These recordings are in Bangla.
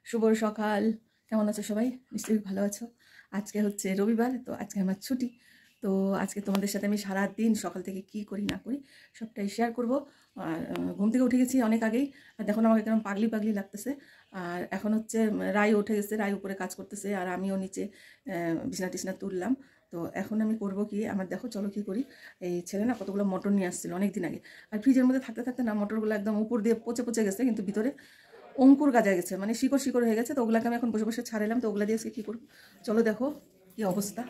শুভ সকাল। কেমন আছো সবাই? নিশ্চয়ই ভালো আছো। আজকে হচ্ছে রবিবার, তো আজকে আমার ছুটি। তো আজকে তোমাদের সাথে আমি সারা দিন সকাল থেকে কি করি না করি সবটাই শেয়ার করব। আর ঘুম থেকে উঠে গেছি অনেক আগেই, আর দেখুন আমাকে কেমন পাগলি পাগলি লাগতেছে। আর এখন হচ্ছে রায় উঠে গেছে, রায় উপরে কাজ করতেছে আর আমিও নিচে বিছনা টিছনা তুললাম। তো এখন আমি করব কি, আমার দেখো চলো কি করি। এই ছেলে না কতগুলো মটর নিয়ে আসছিল অনেক দিন আগে, আর ফ্রিজের মধ্যে থাকতে থাকতে না মটরগুলো একদম উপর দিয়ে পচে পচে গেছে, কিন্তু ভিতরে অঙ্কুর গাজা গেছে, মানে শিকড় শিকড় হয়ে গেছে। তো ওগুলাকে আমি এখন বসে বসে ছাড়াইলাম। তো ওগুলা দিয়ে আজকে কী করবো চলো দেখো কি অবস্থা।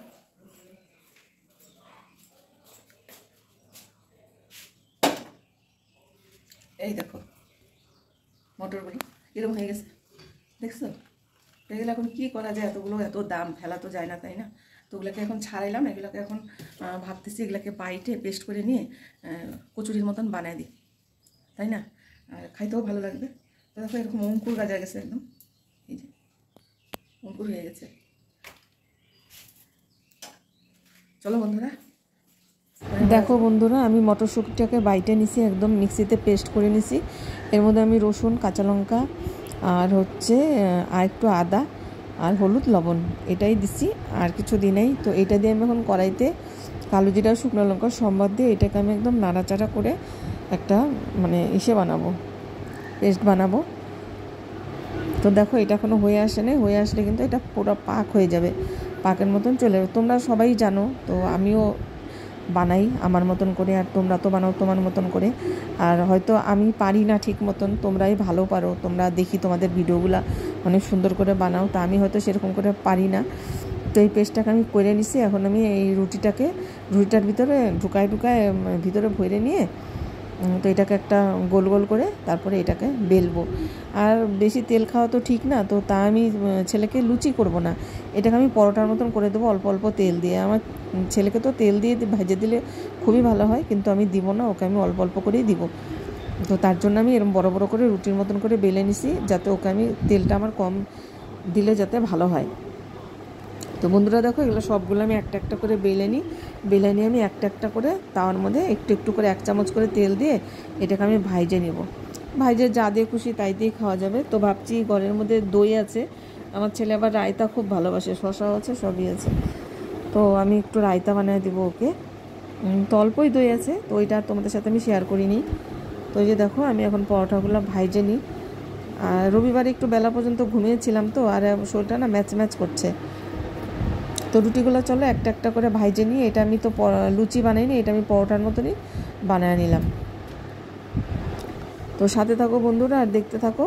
এই দেখো মটরগুলো এরকম হয়ে গেছে, দেখছো? এগুলো এখন কী করা যায়, এতগুলো এত দাম, ফেলা তো যায় না, তাই না? তো ওগুলোকে এখন ছাড়াইলাম। এগুলোকে এখন ভাবতেছি এগুলোকে বাইটে পেস্ট করে নিয়ে কচুরির মতন বানায় দিই, তাই না? আর খাইতেও ভালো লাগবে। তো দেখো এরকম অঙ্কুর গাজা গেছে একদম, এই যে অঙ্কুর হয়ে গেছে। চলো বন্ধুরা, দেখো বন্ধুরা, আমি মটরশুঁটিটাকে বাইটে নিছি, একদম মিক্সিতে পেস্ট করে নিছি। এর মধ্যে আমি রসুন, কাঁচা লঙ্কা আর হচ্ছে আর একটু আদা আর হলুদ, লবণ এটাই দিছি, আর কিছু দিই নাই। তো এটা দিয়ে আমি এখন কড়াইতে কালো জিরা, শুকনো লঙ্কা সম্বাদ দিয়ে এটাকে আমি একদম নাড়াচাড়া করে একটা মানে বানাবো, পেস্ট বানাবো। তো দেখো এটা এখনও হয়ে আসে না, হয়ে আসলে কিন্তু এটা পুরো পাক হয়ে যাবে, পাকের মতন চলে যাবে। তোমরা সবাই জানো, তো আমিও বানাই আমার মতন করে, আর তোমরা তো বানাও তোমার মতন করে। আর হয়তো আমি পারি না ঠিক মতন, তোমরাই ভালো পারো, তোমরা দেখি তোমাদের ভিডিওগুলো অনেক সুন্দর করে বানাও, তা আমি হয়তো সেরকম করে পারি না। তো এই পেস্টটাকে আমি করে নিছি। এখন আমি এই রুটিটার ভিতরে ঢুকায় ভিতরে ভরে নিয়ে তো এটাকে একটা গোল গোল করে তারপরে এটাকে বেলবো। আর বেশি তেল খাওয়া তো ঠিক না, তো তা আমি ছেলেকে লুচি করব না, এটাকে আমি পরোটার মতন করে দেবো অল্প অল্প তেল দিয়ে। আমার ছেলেকে তো তেল দিয়ে ভেজে দিলে খুবই ভালো হয়, কিন্তু আমি দিব না, ওকে আমি অল্প অল্প করেই দিব। তো তার জন্য আমি এরকম বড় বড় করে রুটির মতন করে বেলে নিছি, যাতে ওকে আমি তেলটা আমার কম দিলে যাতে ভালো হয়। তো বন্ধুরা দেখো, এগুলো সবগুলো আমি একটা একটা করে বেলে নিয়ে আমি একটা একটা করে তাওয়ার মধ্যে একটু একটু করে 1 চামচ করে তেল দিয়ে এটাকে আমি ভাইজে নেব। ভাইজে যা দিয়ে খুশি তাই দিয়ে খাওয়া যাবে। তো ভাবছি ঘরের মধ্যে দই আছে, আমার ছেলে আবার রায়তা খুব ভালোবাসে, শসাও আছে, সবই আছে। তো আমি একটু রায়তা বানিয়ে দিব ওকে। তো অল্পই দই আছে, তো ওইটা তোমাদের সাথে আমি শেয়ার করিনি। তো এই যে দেখো আমি এখন পরোটাগুলো ভাইজে নিই। আর রবিবারে একটু বেলা পর্যন্ত ঘুমিয়েছিলাম, তো আর শরীরটা না ম্যাচ করছে। তো রুটিগুলো চলো একটা একটা করে ভাইজে নিয়ে, এটা আমি তো লুচি বানাইনি, এটা আমি পরোটার মতনই বানিয়ে নিলাম। তো সাথে থাকো বন্ধুরা আর দেখতে থাকো।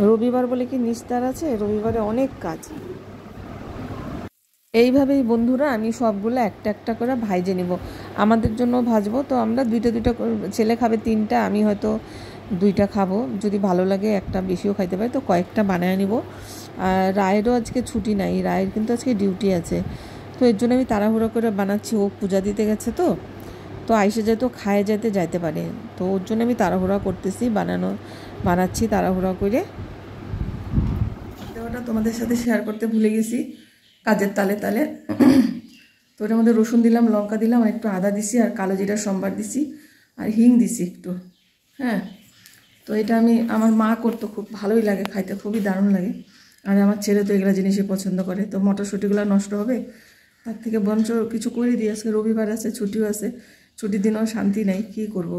রবিবার বলে কি নিস্তার আছে, রবিবারে অনেক কাজ। এইভাবেই বন্ধুরা আমি সবগুলো একটা একটা করে ভাইজে নিব, আমাদের জন্য ভাজবো। তো আমরা দুইটা ছেলে খাবে 3টা, আমি হয়তো 2টা খাবো, যদি ভালো লাগে একটা বেশিও খাইতে পারি, তো কয়েকটা বানিয়ে নিব। আর রায়েরও আজকে ছুটি নাই, রায়ের কিন্তু আজকে ডিউটি আছে। তো এর জন্য আমি তাড়াহুড়ো করে বানাচ্ছি, ও পূজা দিতে গেছে, তো আইসে যেহেতু খায় যাইতে পারে, তো ওর জন্য আমি তাড়াহুড়া করতেছি, বানাচ্ছি তাড়াহুড়া করে। ওটা তোমাদের সাথে শেয়ার করতে ভুলে গেছি কাজের তালে তালে। তো ওটার মধ্যে রসুন দিলাম, লঙ্কা দিলাম, আর একটু আদা দিছি, আর কালো জিরার সম্বার দিছি, আর হিং দিছি একটু। হ্যাঁ, তো এটা আমার মা করতো, খুব ভালোই লাগে খাইতে, খুবই দারুণ লাগে। আর আমার ছেলে তো এগুলো জিনিসই পছন্দ করে। তো মটরশুঁটিগুলো নষ্ট হবে, তার থেকে বঞ্চ কিছু করে দিই। আজকে রবিবার আছে, ছুটিও আছে, ছুটির দিনও শান্তি নেই, কী করব,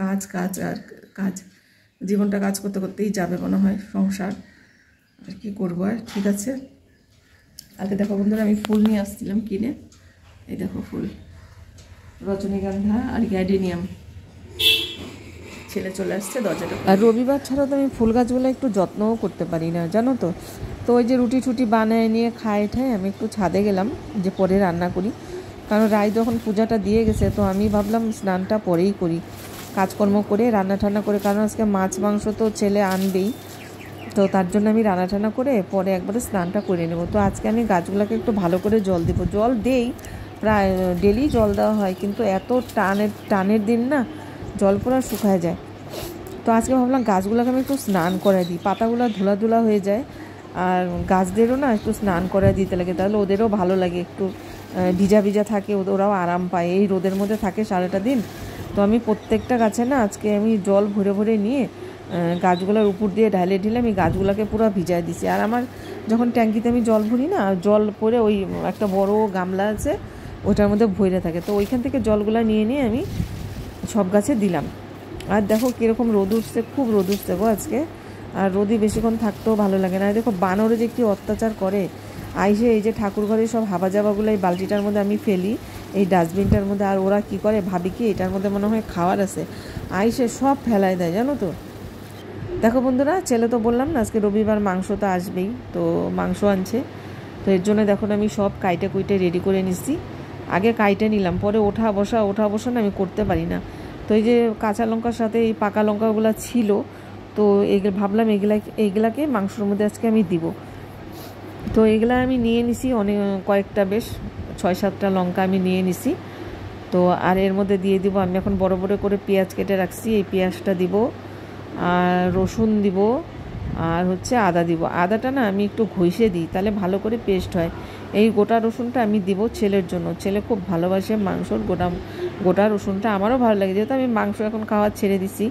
কাজ কাজ আর কাজ, জীবনটা কাজ করতে করতেই যাবে মনে হয়, সংসার আর কি করবো। আর ঠিক আছে, আগে দেখো বন্ধুরা আমি ফুল নিয়ে আসছিলাম কিনে, এই দেখো ফুল, রজনীগন্ধা আর গ্যাডিনিয়াম। ছেলে চলে আসছে দরজাটা। আর রবিবার ছাড়া তো আমি ফুল গাছগুলো একটু যত্নও করতে পারি না, জানো তো। তো ওই যে রুটি বানিয়ে নিয়ে খায় আমি একটু ছাদে গেলাম যে পরে রান্না করি, কারণ রায় যখন পূজাটা দিয়ে গেছে, তো আমি ভাবলাম স্নানটা পরেই করি, কাজকর্ম করে রান্না টান্না করে, কারণ আজকে মাছ মাংস তো ছেলে আনবেই। তো তার জন্য আমি রান্না টান্না করে পরে একবারে স্নানটা করে নেব। তো আজকে আমি গাছগুলোকে একটু ভালো করে জল দেবো, জল দেই প্রায় ডেলি জল দেওয়া হয়, কিন্তু এত টানের দিন না, জল পুরো শুকায় যায়। তো আজকে ভাবলাম গাছগুলোকে আমি একটু স্নান করে দিই, পাতাগুলো ধুলা হয়ে যায়, আর গাছদেরও না একটু স্নান করে দিতে লাগে, তাহলে ওদেরও ভালো লাগে, একটু ভিজা থাকে, ওরাও আরাম পায়, এই রোদের মধ্যে থাকে সারাটা দিন। তো আমি প্রত্যেকটা গাছে না আজকে আমি জল ভরে নিয়ে গাছগুলোর উপর দিয়ে ঢালে ঢেলে আমি গাছগুলোকে পুরো ভিজায় দিছি। আর আমার যখন ট্যাঙ্কিতে আমি জল ভরি না, জল পরে ওই একটা বড় গামলা আছে ওটার মধ্যে ভরে থাকে, তো ওইখান থেকে জলগুলো নিয়ে নিয়ে আমি সব গাছে দিলাম। আর দেখো কীরকম রোদ উঠছে, খুব রোদ উঠছে গো আজকে। আর রোদই বেশিক্ষণ থাকতেও ভালো লাগে না। দেখো বানরে যে কী অত্যাচার করে, আইসে এই যে ঠাকুর ঘরে সব হাবা জাবাগুলো এই বালতিটার মধ্যে আমি ফেলি, এই ডাস্টবিনটার মধ্যে। আর ওরা কি করে, ভাবি কি এটার মধ্যে মনে হয় খাওয়ার আছে, আইসে সব ফেলায় দেয় জানো তো। দেখো বন্ধুরা, ছেলে তো বললাম না আজকে রবিবার মাংস তো আসবেই, তো মাংস আনছে। তো এর জন্য দেখুন আমি সব কাইটে কুইটে রেডি করে নিচ্ছি। আগে কাইটে নিলাম, পরে ওঠা বসা না আমি করতে পারি না। তো এই যে কাঁচা লঙ্কার সাথে এই পাকা লঙ্কাগুলো ছিল, তো ভাবলাম এইগুলাকে মাংসের মধ্যে আজকে আমি দিব। তো এগুলা আমি নিয়ে নিছি অনেক কয়েকটা, বেশ 6-7টা লঙ্কা আমি নিয়ে নিছি। তো আর এর মধ্যে দিয়ে দিব আমি এখন বড় বড় করে পেঁয়াজ কেটে রাখছি, এই পেঁয়াজটা দিব, আর রসুন দিব, আর হচ্ছে আদা দিব। আদাটা না আমি একটু ঘষে দিই, তাহলে ভালো করে পেস্ট হয়। এই গোটা রসুনটা আমি দিব ছেলের জন্য, ছেলে খুব ভালোবাসে মাংসর গোটা রসুনটা, আমারও ভালো লাগে, যেহেতু আমি মাংস এখন খাওয়া ছেড়ে দিছি,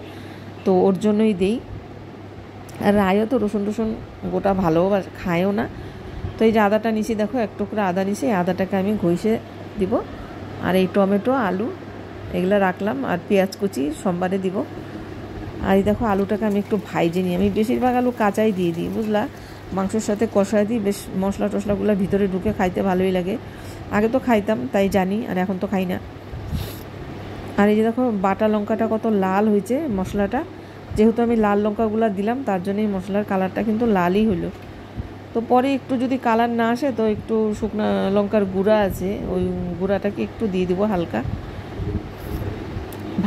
তো ওর জন্যই দিই। আর রায়ও তো রসুন গোটা ভালোবাসে, খায়ও না। তো এই যে আদাটা নিছি, দেখো এক টুকরা আদা নিছি, এই আদাটাকে আমি ঘষে দিব। আর এই টমেটো আলু এগুলো রাখলাম, আর পেঁয়াজ কুচি সোমবারে দিব। আর এই দেখো আলুটাকে আমি একটু ভাইজে নিই, আমি বেশিরভাগ আলু কাঁচাই দিয়ে দিই বুঝলা, মাংসের সাথে কষায় দিই, বেশ মশলা টশলাগুলো ভিতরে ঢুকে খাইতে ভালোই লাগে। আগে তো খাইতাম তাই জানি, আর এখন তো খাই না। আর এই যে দেখো বাটা লঙ্কাটা কত লাল হয়েছে মশলাটা, যেহেতু আমি লাল লঙ্কাগুলো দিলাম তার জন্যই মশলার কালারটা কিন্তু লালই হলো। তো পরে একটু যদি কালার না আসে তো একটু শুকনো লঙ্কার গুঁড়া আছে, ওই গুঁড়াটাকে একটু দিয়ে দিব হালকা।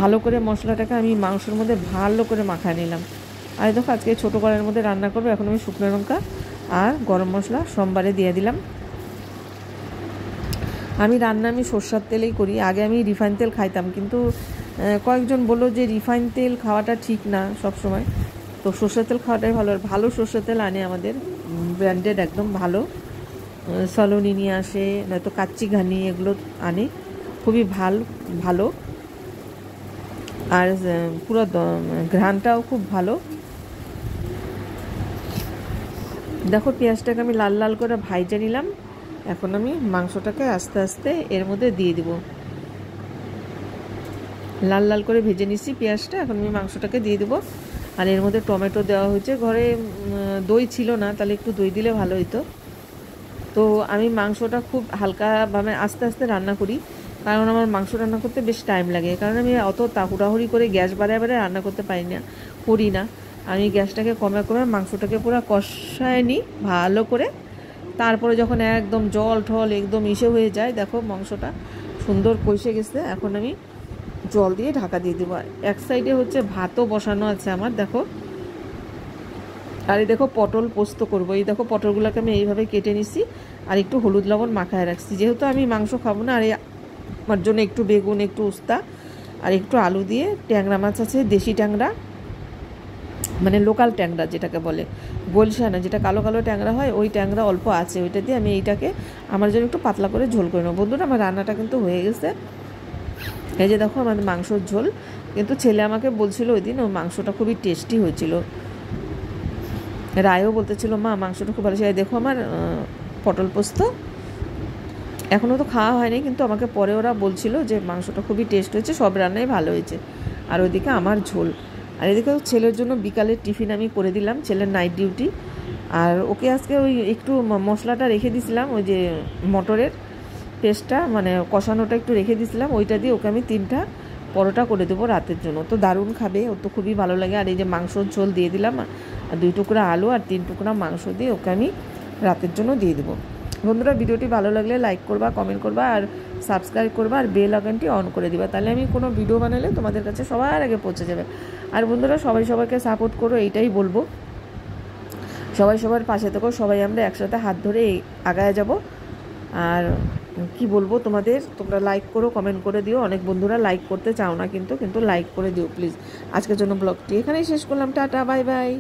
ভালো করে মশলাটাকে আমি মাংসের মধ্যে ভালো করে মাখায় নিলাম। আর দেখো আজকে ছোটো কড়াইয়ের মধ্যে রান্না করবো, এখন আমি শুকনো লঙ্কা আর গরম মশলা সোমবারে দিয়ে দিলাম। আমি সরষের তেলেই করি, আগে আমি রিফাইন তেল খাইতাম, কিন্তু কয়েকজন বললো যে রিফাইন তেল খাওয়াটা ঠিক না সব সময়, তো সরষের তেল খাওয়াটাই ভালো। আর ভালো সরষের তেল আনে আমাদের, ব্র্যান্ডেড একদম ভালো, সলোনি নিয়ে আসে, নয়তো কাচ্চি ঘানি এগুলো আনে, খুবই ভালো। আর পুরো ঘ্রাণটাও খুব ভালো। দেখো পেঁয়াজটাকে আমি লাল লাল করে ভাইজে নিলাম, এখন আমি মাংসটাকে আস্তে আস্তে এর মধ্যে দিয়ে দিব। লাল লাল করে ভেজে নিচ্ছি পেঁয়াজটা, এখন আমি মাংসটাকে দিয়ে দেবো। আর এর মধ্যে টমেটো দেওয়া হয়েছে, ঘরে দই ছিল না, তাহলে একটু দই দিলে ভালো হতো। তো আমি মাংসটা খুব হালকাভাবে আস্তে আস্তে রান্না করি, কারণ আমার মাংস রান্না করতে বেশ টাইম লাগে, কারণ আমি অত হুড়াহুড়ি করে গ্যাস বাড়ায় রান্না করতে করি না। আমি গ্যাসটাকে কমে মাংসটাকে পুরো কষায় নিই ভালো করে, তারপরে যখন একদম জল ঠল একদম ইসে হয়ে যায়, দেখো মাংসটা সুন্দর কষে গেছে, এখন আমি জল দিয়ে ঢাকা দিয়ে দেবো। এক সাইডে হচ্ছে ভাতও বসানো আছে আমার, দেখো। আর এই দেখো পটল পোস্ত করবো, এই দেখো পটলগুলোকে আমি এইভাবে কেটে নিছি, আর একটু হলুদ লবণ মাখায় রাখছি, যেহেতু আমি মাংস খাবো না। আর আমার জন্য একটু বেগুন, একটু উস্তা আর একটু আলু দিয়ে, ট্যাংরা মাছ আছে, দেশি ট্যাংরা, মানে লোকাল ট্যাংরা যেটাকে বলে, গোলসা না, যেটা কালো কালো ট্যাংরা হয়, ওই ট্যাংরা অল্প আছে, ওইটা দিয়ে আমি এইটাকে আমার জন্য একটু পাতলা করে ঝোল করে নেবো। বন্ধুরা আমার রান্নাটা কিন্তু হয়ে গেছে, এই যে দেখো আমাদের মাংসর ঝোল। কিন্তু ছেলে আমাকে বলছিল ওই দিন, ও মাংসটা খুবই টেস্টি হয়েছিল, রায়ও বলতেছিল মা মাংসটা খুব ভালো ছিল। দেখো আমার পটল পোস্ত এখনও তো খাওয়া হয়নি, কিন্তু আমাকে পরে ওরা বলছিল যে মাংসটা খুবই টেস্ট হয়েছে, সব রান্নাই ভালো হয়েছে। আর ওইদিকে আমার ঝোল, আর এদিকে ছেলের জন্য বিকালের টিফিন আমি করে দিলাম, ছেলের নাইট ডিউটি। আর ওকে আজকে ওই একটু মশলাটা রেখে দিয়েছিলাম, ওই যে মটরের পেস্টটা মানে কষানোটা একটু রেখে দিয়েছিলাম, ওইটা দিয়ে ওকে আমি 3টা পরোটা করে দেবো রাতের জন্য। তো দারুণ খাবে, ওর তো খুবই ভালো লাগে। আর এই যে মাংসর ঝোল দিয়ে দিলাম, আর 2 টুকরা আলু আর 3 টুকরা মাংস দিয়ে ওকে আমি রাতের জন্য দিয়ে দেবো। বন্ধুরা ভিডিওটি ভালো লাগলে লাইক করবা, কমেন্ট করবা, আর সাবস্ক্রাইব করবা, আর বেল আইকনটি অন করে দিবা, তাহলে আমি কোনো ভিডিও বানালে তোমাদের কাছে সবার আগে পৌঁছে যাবে। আর বন্ধুরা সবাইকে সাপোর্ট করো, এইটাই বলবো। সবার পাশে থেকো, সবাই আমরা একসাথে হাত ধরে আগায় যাব। আর কি বলবো তোমরা লাইক করো, কমেন্ট করে দিও। অনেক বন্ধুরা লাইক করতে চাও না, কিন্তু লাইক করে দিও প্লিজ। আজকের জন্য ব্লগটি এখানেই শেষ করলাম, টাটা, বাই বাই।